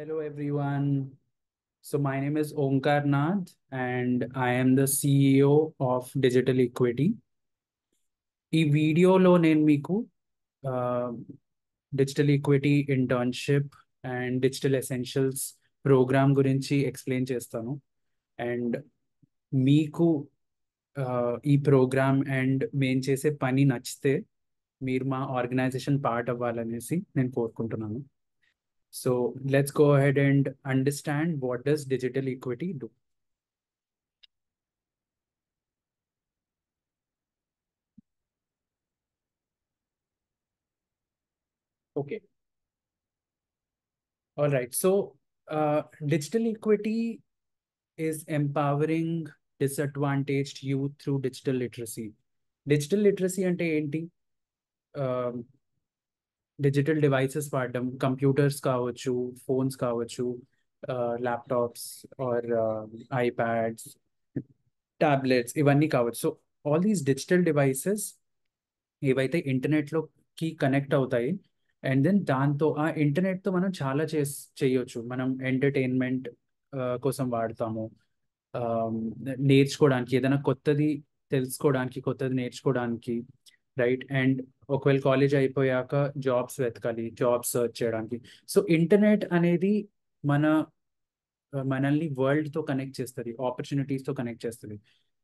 Hello everyone. So my name is Omkar Nath and I am the CEO of Digital Equity. ఈ వీడియోలో నేను మీకు digital equity internship and digital essentials program గురించి explain చేస్తాను. And మీకు ఈ programme and మేము చేసే పని నచ్చితే మీరు మా ఆర్గనైజేషన్ పార్ట్ అవ్వాలనేసి నేను కోరుకుంటున్నాను. So let's go ahead and understand what does digital equity do. Okay. All right. So digital equity is empowering disadvantaged youth through digital literacy. Digital literacy అంటే ఏంటి? డిజిటల్ డివైసెస్ వాడడం, కంప్యూటర్స్ కావచ్చు, phones కావచ్చు, laptops are iPads, tablets ఇవన్నీ కావచ్చు. So all these digital devices ఏవైతే ఇంటర్నెట్లోకి connect అవుతాయి and then దాంతో ఆ ఇంటర్నెట్తో మనం చాలా చేయొచ్చు. మనం ఎంటర్టైన్మెంట్ కోసం వాడతాము, నేర్చుకోవడానికి, ఏదైనా కొత్తది తెలుసుకోవడానికి, కొత్తది నేర్చుకోవడానికి, రైట్? అండ్ ఒకవేళ కాలేజ్ అయిపోయాక జాబ్స్ వెతకాలి, జాబ్స్ సర్చ్ చేయడానికి. సో ఇంటర్నెట్ అనేది మన మనల్ని వరల్డ్తో కనెక్ట్ చేస్తుంది, ఆపర్చునిటీస్తో కనెక్ట్ చేస్తుంది.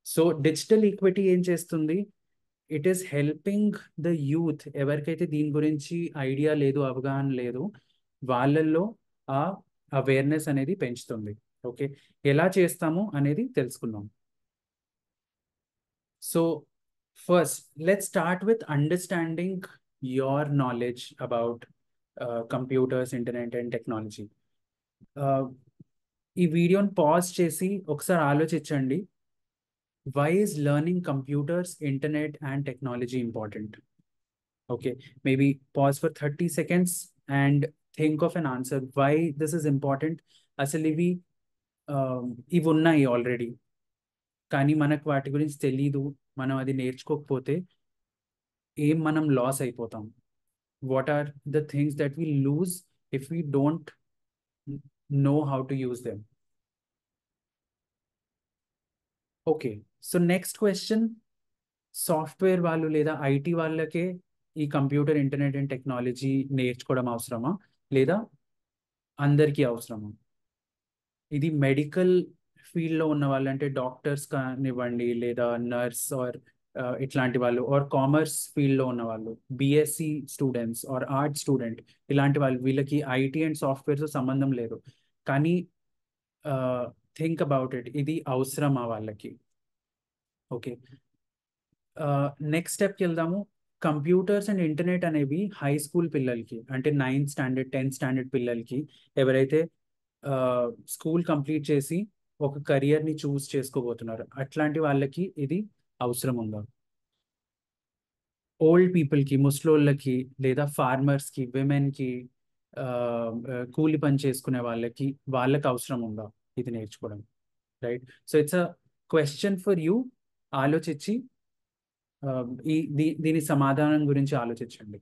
సో డిజిటల్ ఈక్విటీ ఏం చేస్తుంది? It is helping the youth. ఎవరికైతే దీని గురించి ఐడియా లేదు, అవగాహన లేదు, వాళ్ళల్లో ఆ అవేర్నెస్ అనేది పెంచుతుంది. ఓకే, ఎలా చేస్తాము అనేది తెలుసుకుందాం. So first let's start with understanding your knowledge about computers, internet and technology. ఈ వీడియోని పాజ్ చేసి ఒకసారి ఆలోచించండి. Why is learning computers, internet, and technology important? Okay, maybe pause for 30 seconds and think of an answer. Why this is important? అసలు ఇవి ఉన్నాయి already, కానీ మనకు వాటి గురించి తెలీదు. మనం అది నేర్చుకోకపోతే మనం లాస్ అయిపోతాం. What are the things that we lose if we don't know how to use them? Okay, so next question, software వాళ్ళు లేదా ఐటీ వాళ్ళకే ఈ కంప్యూటర్, ఇంటర్నెట్ అండ్ టెక్నాలజీ నేర్చుకోవడం అవసరమా, లేదా అందరికీ అవసరమా? ఇది మెడికల్ ఫీల్డ్లో ఉన్న వాళ్ళు, అంటే డాక్టర్స్ కానివ్వండి, లేదా నర్స్ ఆర్ ఇట్లాంటి వాళ్ళు, ఆర్ కామర్స్ ఫీల్డ్లో ఉన్న వాళ్ళు, BSc students or art student, ఇలాంటి వాళ్ళు, వీళ్ళకి ఐటీ అండ్ సాఫ్ట్వేర్తో సంబంధం లేదు. కానీ థింక్ అబౌట్ ఇట్, ఇది అవసరమా వాళ్ళకి? ఓకే, నెక్స్ట్ స్టెప్కి వెళ్దాము. కంప్యూటర్స్ అండ్ ఇంటర్నెట్ అనేవి హై స్కూల్ పిల్లలకి, అంటే 9th స్టాండర్డ్ 10th స్టాండర్డ్ పిల్లలకి, ఎవరైతే స్కూల్ కంప్లీట్ చేసి ఒక కెరియర్ని చూస్ చేసుకోబోతున్నారు, అట్లాంటి వాళ్ళకి ఇది అవసరం ఉందా? ఓల్డ్ పీపుల్కి, ముసలోళ్ళకి, లేదా ఫార్మర్స్కి, విమెన్కి, కూలి పని చేసుకునే వాళ్ళకి అవసరం ఉందా ఇది నేర్చుకోవడం? Right. So it's a question for you. ఆలోచించి దీని సమాధానం గురించి ఆలోచించండి.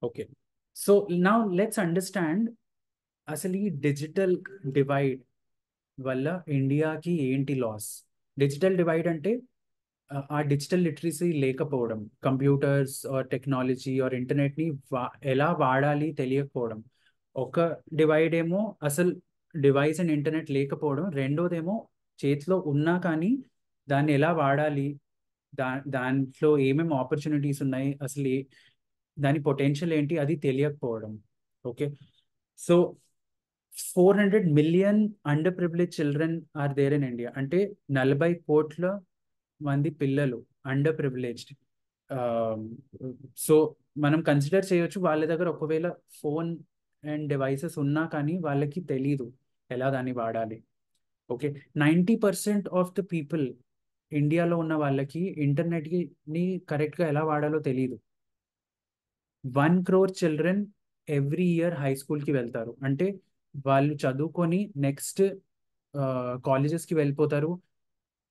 Okay, so now let's understand అసలు ఈ డిజిటల్ డివైడ్ వల్ల ఇండియాకి ఏంటి లాస్. డిజిటల్ డివైడ్ అంటే ఆ డిజిటల్ లిటరసీ లేకపోవడం, కంప్యూటర్స్ ఆర్ టెక్నాలజీ ఆర్ ఇంటర్నెట్ని ఎలా వాడాలి తెలియకపోవడం. ఒక డివైడ్ ఏమో అసలు డివైస్ అండ్ ఇంటర్నెట్ లేకపోవడం, రెండోదేమో చేతిలో ఉన్నా కానీ దాన్ని ఎలా వాడాలి, దాంట్లో ఏమేమి ఆపర్చునిటీస్ ఉన్నాయి, అసలు దాని పొటెన్షియల్ ఏంటి, అది తెలియకపోవడం. Okay, so 400 million under privilege children are there in India. అంటే 40 కోట్ల మంది పిల్లలు అండర్ ప్రివిలేజ్డ్. సో మనం కన్సిడర్ చేయొచ్చు, వాళ్ళ దగ్గర ఒకవేళ ఫోన్ అండ్ డివైసెస్ ఉన్నా కానీ వాళ్ళకి తెలీదు ఎలా దాన్ని వాడాలి. ఓకే, 90% ఆఫ్ ద పీపుల్ ఇండియాలో ఉన్న వాళ్ళకి ఇంటర్నెట్ని కరెక్ట్గా ఎలా వాడాలో తెలీదు. 1 crore children every year high స్కూల్కి వెళ్తారు, అంటే వాళ్ళు చదువుకొని నెక్స్ట్ కాలేజెస్కి వెళ్ళిపోతారు.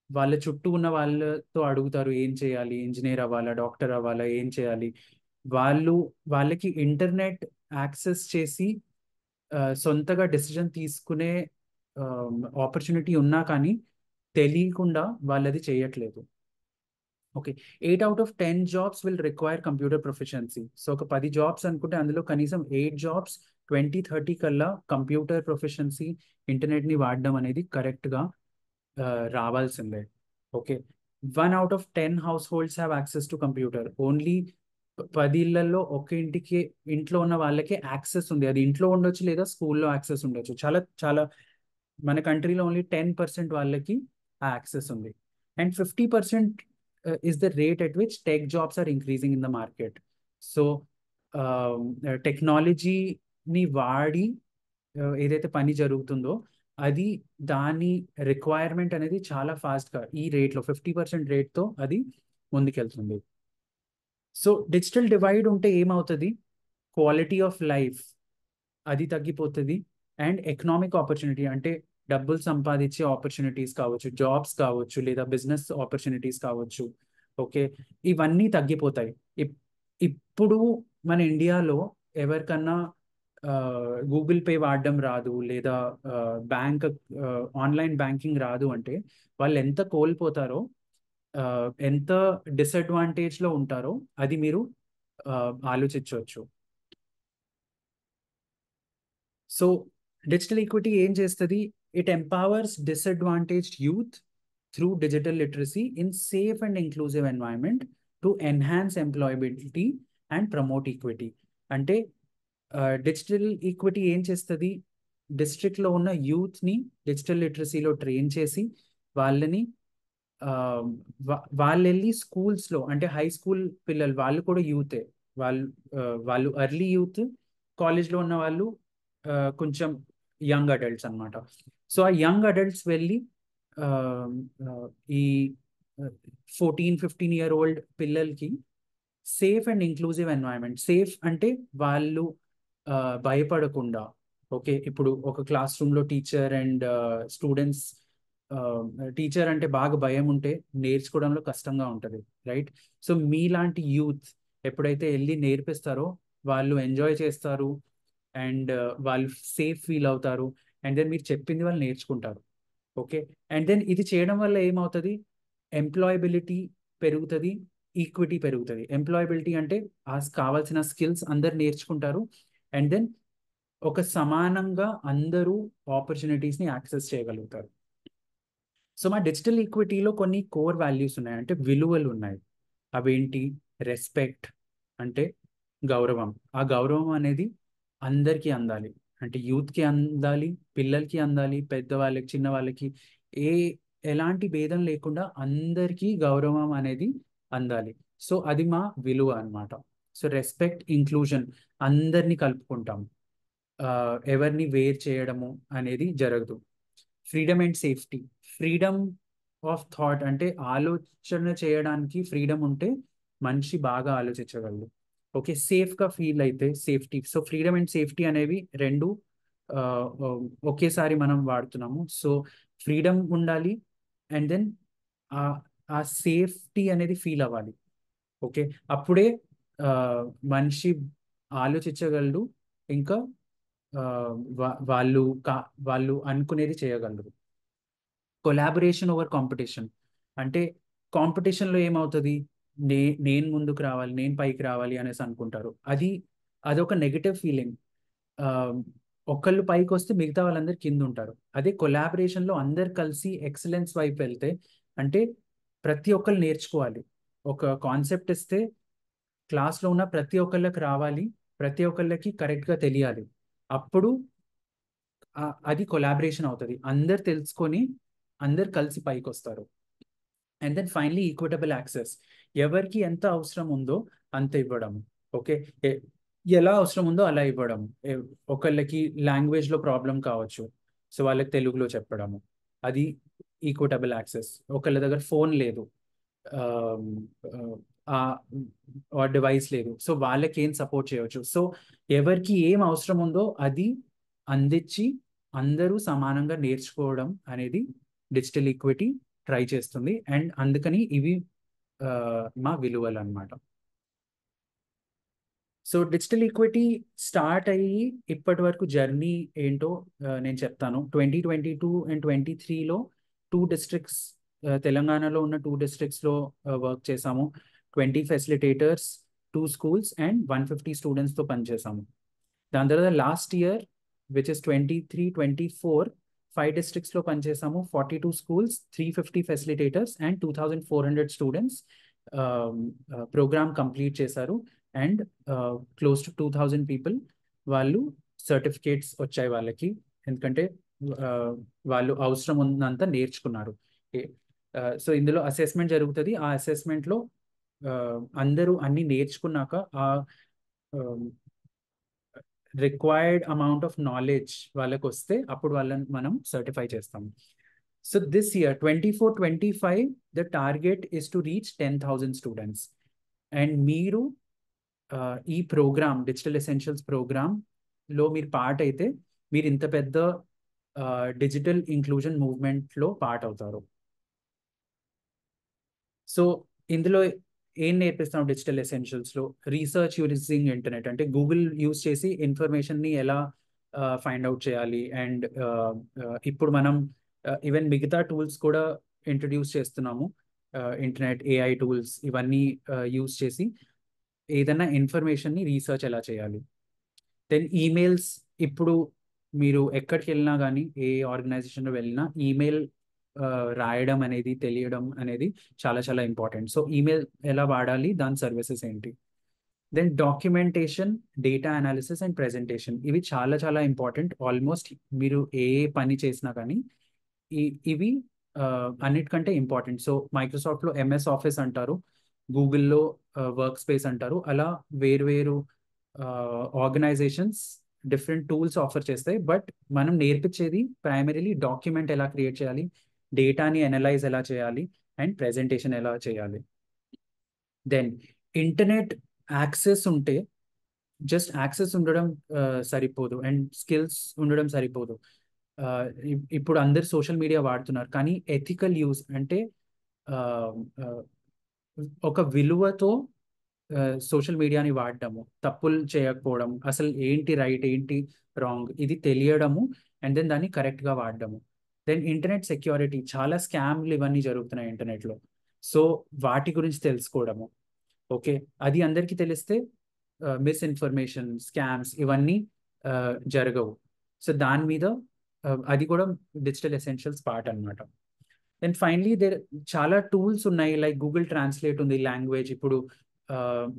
వాళ్ళ చుట్టూ ఉన్న వాళ్ళతో అడుగుతారు ఏం చేయాలి, ఇంజనీర్ అవ్వాలా, డాక్టర్ అవ్వాలా, ఏం చేయాలి. వాళ్ళకి ఇంటర్నెట్ యాక్సెస్ చేసి సొంతగా డెసిజన్ తీసుకునే ఆపర్చునిటీ ఉన్నా కానీ తెలియకుండా వాళ్ళది చేయట్లేదు. Okay, 8 out of 10 jobs will require computer proficiency. So ఒక 10 జాబ్స్ అనుకుంటే అందులో కనీసం 8 జాబ్స్ 2030 కల్లా కంప్యూటర్ ప్రొఫిషియన్సీ, ఇంటర్నెట్ని వాడడం అనేది కరెక్ట్గా రావాల్సిందే. Okay, 1 out of 10 house holds have access to computer. Only 10 ఇళ్లలో ఒక ఇంట్లో ఉన్న వాళ్ళకే యాక్సెస్ ఉంది. అది ఇంట్లో ఉండొచ్చు లేదా స్కూల్లో యాక్సెస్ ఉండొచ్చు. చాలా చాలా మన కంట్రీలో ఓన్లీ 10% వాళ్ళకి ఆ యాక్సెస్ ఉంది. And 50% is the rate at which tech jobs are increasing in the market. So టెక్నాలజీని వాడి ఏదైతే పని జరుగుతుందో అది దాని రిక్వైర్మెంట్ అనేది చాలా ఫాస్ట్గా ఈ రేట్లో 50% రేట్తో అది ముందుకెళ్తుంది. సో డిజిటల్ డివైడ్ ఉంటే ఏమవుతుంది? క్వాలిటీ ఆఫ్ లైఫ్ అది తగ్గిపోతుంది. అండ్ ఎకనామిక్ ఆపర్చునిటీ అంటే డబ్బులు సంపాదించే ఆపర్చునిటీస్ కావచ్చు, జాబ్స్ కావచ్చు, లేదా బిజినెస్ ఆపర్చునిటీస్ కావచ్చు. ఓకే, ఇవన్నీ తగ్గిపోతాయి. ఇప్పుడు మన ఇండియాలో ఎవరికన్నా గూగుల్ పే వాడడం రాదు, లేదా బ్యాంక్ ఆన్లైన్ బ్యాంకింగ్ రాదు అంటే వాళ్ళు ఎంత కోల్పోతారో, ఎంత డిసడ్వాంటేజ్లో ఉంటారో అది మీరు ఆలోచించవచ్చు. సో డిజిటల్ ఈక్విటీ ఏం చేస్తుంది? It empowers disadvantaged youth through digital literacy in safe and inclusive environment to enhance employability and promote equity. అంటే డిజిటల్ ఈక్విటీ ఏం చేస్తుంది? డిస్ట్రిక్ట్లో ఉన్న యూత్ని డిజిటల్ లిటరసీలో ట్రైన్ చేసి వాళ్ళని వాళ్ళు వెళ్ళి స్కూల్స్లో, అంటే హై స్కూల్ పిల్లలు వాళ్ళు కూడా యూతే, వాళ్ళు ఎర్లీ యూత్, కాలేజ్లో ఉన్న వాళ్ళు కొంచెం యంగ్ అడల్ట్స్ అనమాట. సో ఆ యంగ్ అడల్ట్స్ వెళ్ళి ఈ 14-15 year-old పిల్లలకి safe and inclusive environment, safe అంటే వాళ్ళు భయపడకుండా, ఓకే, ఇప్పుడు ఒక క్లాస్ రూమ్లో టీచర్ అండ్ స్టూడెంట్స్, టీచర్ అంటే బాగా భయం ఉంటే నేర్చుకోవడంలో కష్టంగా ఉంటుంది, రైట్? సో మీలాంటి యూత్ ఎప్పుడైతే వెళ్ళి నేర్పిస్తారో వాళ్ళు ఎంజాయ్ చేస్తారు అండ్ వాళ్ళు సేఫ్ ఫీల్ అవుతారు. అండ్ దెన్ మీరు చెప్పింది వాళ్ళు నేర్చుకుంటారు. ఓకే, అండ్ దెన్ ఇది చేయడం వల్ల ఏమవుతుంది? ఎంప్లాయబిలిటీ పెరుగుతుంది, ఈక్విటీ పెరుగుతుంది. ఎంప్లాయబిలిటీ అంటే కావాల్సిన స్కిల్స్ అందరు నేర్చుకుంటారు. అండ్ దెన్ ఒక సమానంగా అందరూ ఆపర్చునిటీస్ని యాక్సెస్ చేయగలుగుతారు. సో మా డిజిటల్ ఈక్విటీలో కొన్ని కోర్ వాల్యూస్ ఉన్నాయి, అంటే విలువలు ఉన్నాయి. అవేంటి? రెస్పెక్ట్ అంటే గౌరవం. ఆ గౌరవం అనేది అందరికీ అందాలి, అంటే యూత్కి అందాలి, పిల్లలకి అందాలి, పెద్దవాళ్ళకి, చిన్నవాళ్ళకి, ఎలాంటి భేదం లేకుండా అందరికీ గౌరవం అనేది అందాలి. సో అది మా విలువ అన్నమాట. సో రెస్పెక్ట్, ఇంక్లూజన్, అందరినీ కలుపుకుంటాం, ఎవరిని వేర్ చేయడము అనేది జరగదు. Freedom and safety, freedom of thought అంటే ఆలోచన చేయడానికి ఫ్రీడమ్ ఉంటే మనిషి బాగా ఆలోచించగలడు. ఓకే, సేఫ్గా ఫీల్ అయితే safety. So freedom and safety అనేవి రెండు ఒకేసారి మనం వాడుతున్నాము. సో ఫ్రీడమ్ ఉండాలి అండ్ దెన్ ఆ సేఫ్టీ అనేది ఫీల్ అవ్వాలి. ఓకే, అప్పుడే మనిషి ఆలోచించగలడు, ఇంకా వాళ్ళు అనుకునేది చేయగలరు. కొలాబరేషన్ ఓవర్ కాంపిటీషన్ అంటే కాంపిటీషన్లో ఏమవుతుంది? నేను ముందుకు రావాలి, నేను పైకి రావాలి అనేసి అనుకుంటారు. అదొక నెగటివ్ ఫీలింగ్. ఒకళ్ళు పైకి వస్తే మిగతా వాళ్ళందరూ కింద ఉంటారు. అదే కొలాబరేషన్లో అందరు కలిసి ఎక్సలెన్స్ వైపు వెళ్తే, అంటే ప్రతి ఒక్కరు నేర్చుకోవాలి. ఒక కాన్సెప్ట్ ఇస్తే క్లాస్లో ఉన్న ప్రతి ఒక్కళ్ళకి రావాలి, ప్రతి ఒక్కళ్ళకి కరెక్ట్గా తెలియాలి. అప్పుడు అది కొలాబరేషన్ అవుతుంది. అందరు తెలుసుకొని అందరు కలిసి పైకి వస్తారు. And then finally equitable access, ఎవరికి ఎంత అవసరం ఉందో అంత ఇవ్వడం. ఓకే, ఎలా అవసరం ఉందో అలా ఇవ్వడం. ఒకళ్ళకి లాంగ్వేజ్లో ప్రాబ్లం కావచ్చు, సో వాళ్ళకి తెలుగులో చెప్పడము, అది ఈక్విటబుల్ యాక్సెస్. ఒకళ్ళ దగ్గర ఫోన్ లేదు, డివైస్ లేదు, సో వాళ్ళకి ఏం సపోర్ట్ చేయవచ్చు. సో ఎవరికి ఏం అవసరం ఉందో అది అందించి అందరూ సమానంగా నేర్చుకోవడం అనేది డిజిటల్ ఈక్విటీ ట్రై చేస్తుంది. అండ్ అందుకని ఇవి మా విలువలు అన్నమాట. సో డిజిటల్ ఈక్విటీ స్టార్ట్ అయ్యి ఇప్పటి వరకు జర్నీ ఏంటో నేను చెప్తాను. 2022 అండ్ 2023లో 2 డిస్ట్రిక్ట్స్, తెలంగాణలో ఉన్న 2 డిస్ట్రిక్ట్స్లో వర్క్ చేసాము. 20 ఫెసిలిటేటర్స్, 2 స్కూల్స్ అండ్ 150 స్టూడెంట్స్తో పనిచేసాము. దాని తర్వాత లాస్ట్ ఇయర్ విచ్ ఇస్ 23-24 5 డిస్ట్రిక్ట్స్లో పనిచేసాము. 42 schools, 350 facilitators and 2400 students program complete చేశారు. అండ్ క్లోజ్ టు 2000 పీపుల్ వాళ్ళు సర్టిఫికేట్స్ వచ్చాయి వాళ్ళకి, ఎందుకంటే వాళ్ళు అవసరం ఉన్నంత నేర్చుకున్నారు. సో ఇందులో అసెస్మెంట్ జరుగుతుంది. ఆ అసెస్మెంట్లో అందరూ అన్ని నేర్చుకున్నాక ఆ రిక్వైర్డ్ అమౌంట్ ఆఫ్ నాలెడ్జ్ వాళ్ళకి వస్తే అప్పుడు వాళ్ళని మనం సర్టిఫై చేస్తాం. So this year 24-25 the target is to reach 10,000 students. And మీరు ఈ ప్రోగ్రామ్ డిజిటల్ ఎసెన్షియల్స్ ప్రోగ్రామ్లో మీరు పార్ట్ అయితే మీరు ఇంత పెద్ద డిజిటల్ ఇంక్లూజన్ మూవ్మెంట్లో పార్ట్ అవుతారు. సో ఇందులో ఏం నేర్పిస్తాం డిజిటల్ ఎసెన్షియల్స్లో? రీసెర్చ్ యూజింగ్ ఇంటర్నెట్, అంటే గూగుల్ యూజ్ చేసి ఇన్ఫర్మేషన్ని ఎలా ఫైండ్ అవుట్ చేయాలి. అండ్ ఇప్పుడు మనం ఈవెన్ మిగతా టూల్స్ కూడా ఇంట్రడ్యూస్ చేస్తున్నాము. ఇంటర్నెట్, ఏఐ టూల్స్ ఇవన్నీ యూజ్ చేసి ఏదైనా ఇన్ఫర్మేషన్ని రీసెర్చ్ ఎలా చేయాలి. దెన్ ఈమెయిల్స్, ఇప్పుడు మీరు ఎక్కడికి వెళ్ళినా కానీ ఏ ఆర్గనైజేషన్లో వెళ్ళినా ఈమెయిల్ రాయడం అనేది తెలియడం అనేది చాలా చాలా ఇంపార్టెంట్. సో ఈమెయిల్ ఎలా వాడాలి, దాని సర్వీసెస్ ఏంటి. Then documentation, data analysis and presentation, ఇవి చాలా చాలా ఇంపార్టెంట్. ఆల్మోస్ట్ మీరు ఏ పని చేసినా కానీ ఇవి అన్నిటికంటే ఇంపార్టెంట్. సో మైక్రోసాఫ్ట్లో ఎంఎస్ ఆఫీస్ అంటారు, గూగుల్లో వర్క్ స్పేస్ అంటారు. అలా వేరు ఆర్గనైజేషన్స్ డిఫరెంట్ టూల్స్ ఆఫర్ చేస్తాయి. బట్ మనం నేర్పించేది ప్రైమరీలీ డాక్యుమెంట్ ఎలా క్రియేట్ చేయాలి, డేటాని అనలైజ్ ఎలా చేయాలి అండ్ ప్రెజెంటేషన్ ఎలా చేయాలి. దెన్ ఇంటర్నెట్ యాక్సెస్ ఉంటే జస్ట్ యాక్సెస్ ఉండడం సరిపోదు అండ్ స్కిల్స్ ఉండడం సరిపోదు. ఇప్పుడు అందరు సోషల్ మీడియా వాడుతున్నారు, కానీ ఎథికల్ యూస్ అంటే ఒక విలువతో సోషల్ మీడియాని వాడడము, తప్పులు చేయకపోవడం, అసలు ఏంటి రైట్ ఏంటి రాంగ్ ఇది తెలియడము, అండ్ దెన్ దాన్ని కరెక్ట్గా వాడడము. దెన్ ఇంటర్నెట్ సెక్యూరిటీ, చాలా స్కామ్లు ఇవన్నీ జరుగుతున్నాయి ఇంటర్నెట్లో. సో వాటి గురించి తెలుసుకోవడము. ఓకే, అది అందరికీ తెలిస్తే మిస్ఇన్ఫర్మేషన్, స్కామ్స్ ఇవన్నీ జరగవు. సో దాని మీద అది కూడా డిజిటల్ ఎసెన్షియల్స్ పార్ట్ అనమాట. అండ్ ఫైనలీ చాలా టూల్స్ ఉన్నాయి, లైక్ గూగుల్ ట్రాన్స్లేట్ ఉంది లాంగ్వేజ్. ఇప్పుడు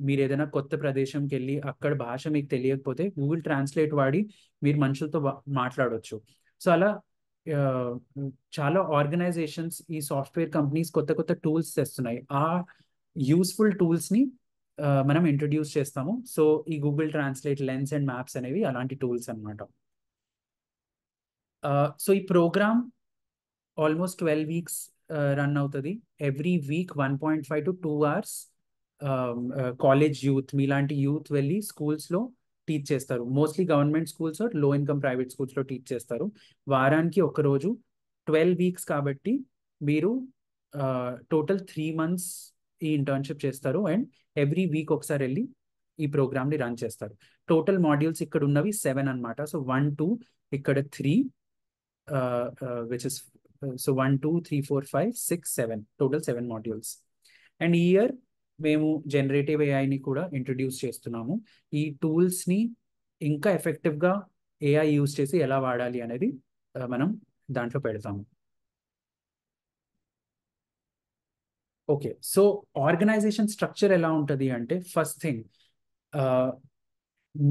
మీరు ఏదైనా కొత్త ప్రదేశంకి వెళ్ళి అక్కడ భాష మీకు తెలియకపోతే గూగుల్ ట్రాన్స్లేట్ వాడి మీరు మనుషులతో మాట్లాడవచ్చు. సో అలా చాలా ఆర్గనైజేషన్స్, ఈ సాఫ్ట్వేర్ కంపెనీస్ కొత్త కొత్త టూల్స్ తెస్తున్నాయి. ఆ యూస్ఫుల్ టూల్స్ని మనం ఇంట్రడ్యూస్ చేస్తాము. సో ఈ Google translate, lens and maps అనేవి అలాంటి టూల్స్ అనమాట. సో ఈ ప్రోగ్రామ్ ఆల్మోస్ట్ 12 వీక్స్ రన్ అవుతుంది. Every week 1.5 to 2 hours college youth, మీలాంటి యూత్ వెళ్ళి స్కూల్స్లో టీచ్ చేస్తారు. మోస్ట్లీ గవర్నమెంట్ స్కూల్స్, లో ఇన్కమ్ ప్రైవేట్ స్కూల్స్లో టీచ్ చేస్తారు. వారానికి ఒకరోజు, 12 వీక్స్ కాబట్టి మీరు టోటల్ 3 months ఈ ఇంటర్న్షిప్ చేస్తారు. అండ్ ఎవ్రీ వీక్ ఒకసారి వెళ్ళి ఈ ప్రోగ్రామ్ని రన్ చేస్తారు. టోటల్ మాడ్యూల్స్ ఇక్కడ ఉన్నవి 7 అనమాట. సో 1, 2, ఇక్కడ 3, which is so 1, 2, 3, 4, 5, 6, 7, total 7 modules. And ఈ ఇయర్ మేము జనరేటివ్ ఏఐని కూడా ఇంట్రడ్యూస్ చేస్తున్నాము. ఈ టూల్స్ని ఇంకా ఎఫెక్టివ్గా ఏఐ యూజ్ చేసి ఎలా వాడాలి అనేది మనం దాంట్లో పెడతాము. ఓకే, సో ఆర్గనైజేషన్ స్ట్రక్చర్ ఎలా ఉంటుంది అంటే, ఫస్ట్ థింగ్,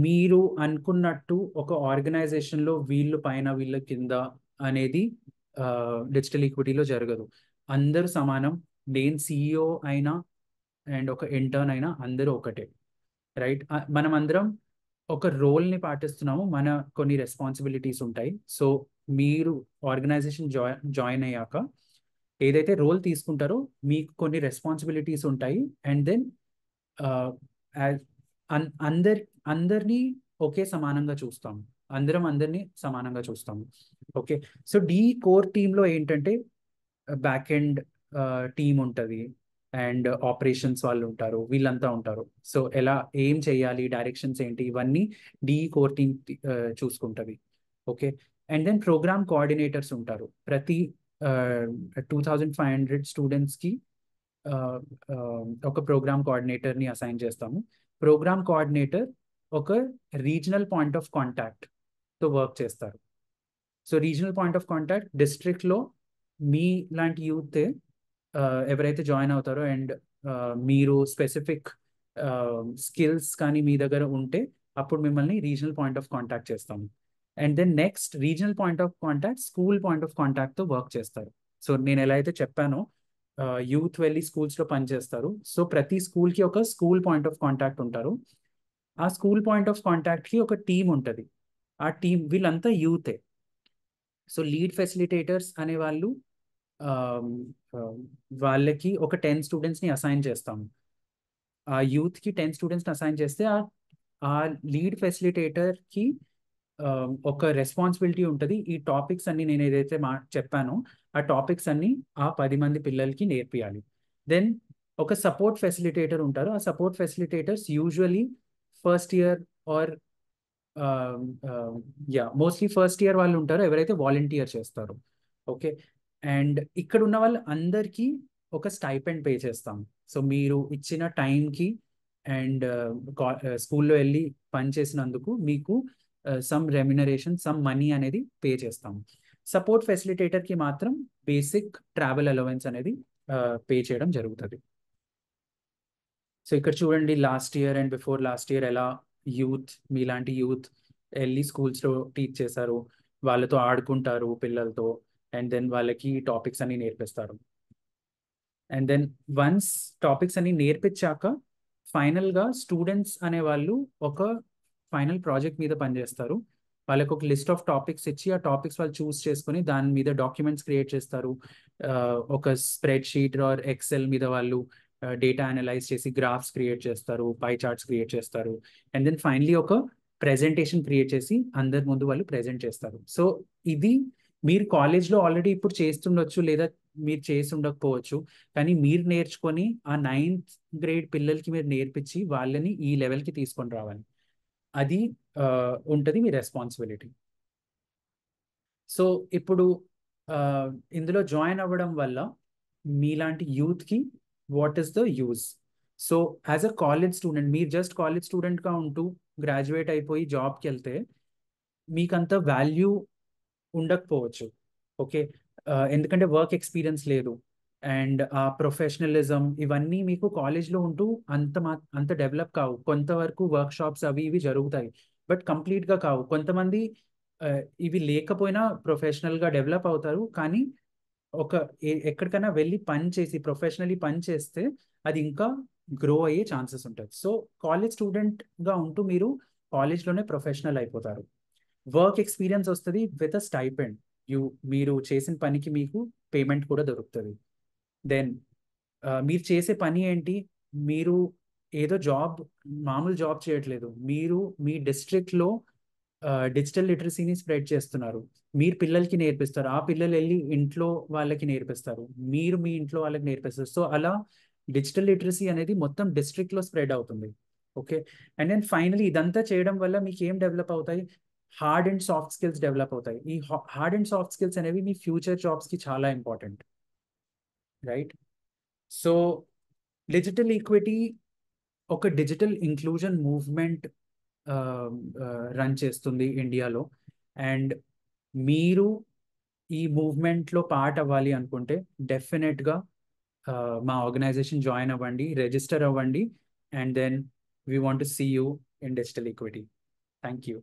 మీరు అనుకున్నట్టు ఒక ఆర్గనైజేషన్లో వీళ్ళు పైన వీళ్ళ కింద అనేది డిజిటల్ ఈక్విటీలో జరగదు. అందరూ సమానం. నేను CEO అయినా అండ్ ఒక ఇంటర్న్ అయినా అందరూ ఒకటే, రైట్? మనం అందరం ఒక రోల్ని పాటిస్తున్నాము, మన కొన్ని రెస్పాన్సిబిలిటీస్ ఉంటాయి. సో మీరు ఆర్గనైజేషన్ జాయిన్ అయ్యాక ఏదైతే రోల్ తీసుకుంటారో మీకు కొన్ని రెస్పాన్సిబిలిటీస్ ఉంటాయి. అండ్ దెన్ అందరినీ ఒకే సమానంగా చూస్తాము, అందరినీ సమానంగా చూస్తాము. ఓకే, సో కోర్ టీంలో ఏంటంటే బ్యాక్ ఎండ్ టీమ్ ఉంటుంది, అండ్ ఆపరేషన్స్ వాళ్ళు ఉంటారు, వీళ్ళంతా ఉంటారు. సో ఎలా ఏం చేయాలి, డైరెక్షన్స్ ఏంటి, ఇవన్నీ డిఈ కోర్ టీమ్ చూసుకుంటుంది. Okay. And then program coordinators ఉంటారు. ప్రతి 2500 స్టూడెంట్స్కి ఒక ప్రోగ్రామ్ కోఆర్డినేటర్ని అసైన్ చేస్తాము. ప్రోగ్రామ్ కోఆర్డినేటర్ ఒక రీజనల్ పాయింట్ ఆఫ్ కాంటాక్ట్తో వర్క్ చేస్తారు. So regional point of contact డిస్ట్రిక్ట్లో మీ లాంటి యూత్ ఎవరైతే జాయిన్ అవుతారో అండ్ మీరు స్పెసిఫిక్ స్కిల్స్ కానీ మీ దగ్గర ఉంటే అప్పుడు మిమ్మల్ని రీజనల్ పాయింట్ ఆఫ్ కాంటాక్ట్ చేస్తాము. And then next regional point of contact school point of కాంటాక్ట్తో వర్క్ చేస్తారు. సో నేను ఎలా అయితే చెప్పానో యూత్ వెళ్ళి స్కూల్స్లో పనిచేస్తారు. సో ప్రతి స్కూల్కి ఒక స్కూల్ పాయింట్ ఆఫ్ కాంటాక్ట్ ఉంటారు. ఆ స్కూల్ పాయింట్ ఆఫ్ కాంటాక్ట్కి ఒక టీం ఉంటుంది. ఆ టీం వీళ్ళంతా యూతే. సో లీడ్ ఫెసిలిటేటర్స్ అనే వాళ్ళు వాళ్ళకి ఒక 10 స్టూడెంట్స్ని అసైన్ చేస్తాము. ఆ యూత్కి 10 స్టూడెంట్స్ని అసైన్ చేస్తే ఆ లీడ్ ఫెసిలిటేటర్కి ఒక రెస్పాన్సిబిలిటీ ఉంటుంది. ఈ టాపిక్స్ అన్ని నేను ఏదైతే చెప్పానో ఆ టాపిక్స్ అన్ని ఆ 10 మంది పిల్లలకి నేర్పియాలి. దెన్ ఒక సపోర్ట్ ఫెసిలిటేటర్ ఉంటారు. ఆ support facilitators usually first year are mostly first year వాళ్ళు ఉంటారు ఎవరైతే వాలంటీర్ చేస్తారు. ఓకే. అండ్ ఇక్కడ ఉన్న వాళ్ళు అందరికీ ఒక స్టైపెండ్ పే చేస్తాం. సో మీరు ఇచ్చిన టైంకి అండ్ స్కూల్లో వెళ్ళి పని చేసినందుకు మీకు సమ్ రెమ్యునరేషన్, సమ్ మనీ అనేది పే చేస్తాం. సపోర్ట్ ఫెసిలిటేటర్కి మాత్రం బేసిక్ ట్రావెల్ అలవెన్స్ అనేది పే చేయడం జరుగుతుంది. సో ఇక్కడ చూడండి last year and before last year ఎలా యూత్, మీలాంటి యూత్ వెళ్ళి స్కూల్స్లో టీచ్ చేశారు, వాళ్ళతో ఆడుకుంటారు పిల్లలతో, అండ్ దెన్ వాళ్ళకి టాపిక్స్ అన్ని నేర్పిస్తారు. అండ్ దెన్ వన్స్ టాపిక్స్ అన్ని నేర్పించాక ఫైనల్గా స్టూడెంట్స్ అనే వాళ్ళు ఒక ఫైనల్ ప్రాజెక్ట్ మీద పనిచేస్తారు. వాళ్ళకి ఒక లిస్ట్ ఆఫ్ టాపిక్స్ ఇచ్చి ఆ టాపిక్స్ వాళ్ళు చూస్ చేసుకుని దాని మీద డాక్యుమెంట్స్ క్రియేట్ చేస్తారు. ఒక స్ప్రెడ్ షీట్ ఆర్ ఎక్సెల్ మీద వాళ్ళు డేటా అనలైజ్ చేసి గ్రాఫ్స్ క్రియేట్ చేస్తారు, పై చార్ట్స్ క్రియేట్ చేస్తారు. అండ్ దెన్ ఫైనలీ ఒక ప్రెజెంటేషన్ క్రియేట్ చేసి అందరి ముందు వాళ్ళు ప్రెజెంట్ చేస్తారు. సో ఇది మీరు కాలేజ్లో ఆల్రెడీ ఇప్పుడు చేస్తుండొచ్చు, లేదా మీరు చేసి ఉండకపోవచ్చు, కానీ మీరు నేర్చుకొని ఆ 9th గ్రేడ్ పిల్లలకి మీరు నేర్పించి వాళ్ళని ఈ లెవెల్కి తీసుకొని రావాలి. అది ఉంటుంది మీ రెస్పాన్సిబిలిటీ. సో ఇప్పుడు ఇందులో జాయిన్ అవ్వడం వల్ల మీలాంటి యూత్కి what is the use? So as a college student, మీరు జస్ట్ కాలేజ్ స్టూడెంట్గా ఉంటూ గ్రాడ్యుయేట్ అయిపోయి జాబ్కి వెళ్తే మీకంత వాల్యూ ఉండకపోవచ్చు. ఓకే. ఎందుకంటే వర్క్ ఎక్స్పీరియన్స్ లేదు అండ్ ఆ ప్రొఫెషనలిజం ఇవన్నీ మీకు కాలేజ్లో ఉంటూ అంత డెవలప్ కావు. కొంతవరకు వర్క్ షాప్స్ అవి ఇవి జరుగుతాయి, బట్ కంప్లీట్గా కావు. కొంతమంది ఇవి లేకపోయినా ప్రొఫెషనల్గా డెవలప్ అవుతారు, కానీ ఎక్కడికైనా వెళ్ళి పని చేసి ప్రొఫెషనల్లీ పని చేస్తే అది ఇంకా గ్రో అయ్యే ఛాన్సెస్ ఉంటాయి. సో కాలేజ్ స్టూడెంట్గా ఉంటూ మీరు కాలేజ్లోనే ప్రొఫెషనల్ అయిపోతారు. వర్క్ ఎక్స్పీరియన్స్ వస్తుంది విత్ అ స్టైపెండ్. మీరు చేసిన పనికి మీకు పేమెంట్ కూడా దొరుకుతుంది. దెన్ మీరు చేసే పని ఏంటి? మీరు ఏదో మామూలు జాబ్ చేయట్లేదు. మీరు మీ డిస్ట్రిక్ట్లో డిజిటల్ లిటరసీని స్ప్రెడ్ చేస్తున్నారు. మీరు పిల్లలకి నేర్పిస్తారు, ఆ పిల్లలు వెళ్ళి ఇంట్లో వాళ్ళకి నేర్పిస్తారు, మీరు మీ ఇంట్లో వాళ్ళకి నేర్పిస్తారు. సో అలా డిజిటల్ లిటరసీ అనేది మొత్తం డిస్ట్రిక్ట్లో స్ప్రెడ్ అవుతుంది. ఓకే. అండ్ దెన్ ఫైనలీ ఇదంతా చేయడం వల్ల మీకు ఏం డెవలప్ అవుతాయి? Hard and soft skills develop అవుతాయి. ఈ హార్డ్ అండ్ సాఫ్ట్ స్కిల్స్ అనేవి మీ ఫ్యూచర్ జాబ్స్కి చాలా important, right? So digital equity ఒక డిజిటల్ ఇంక్లూజన్ మూవ్మెంట్ రన్ చేస్తుంది ఇండియాలో. అండ్ మీరు ఈ మూవ్మెంట్లో పార్ట్ అవ్వాలి అనుకుంటే డెఫినెట్గా మా ఆర్గనైజేషన్ జాయిన్ అవ్వండి, రిజిస్టర్ అవ్వండి, and then we want to see you in digital equity. Thank you.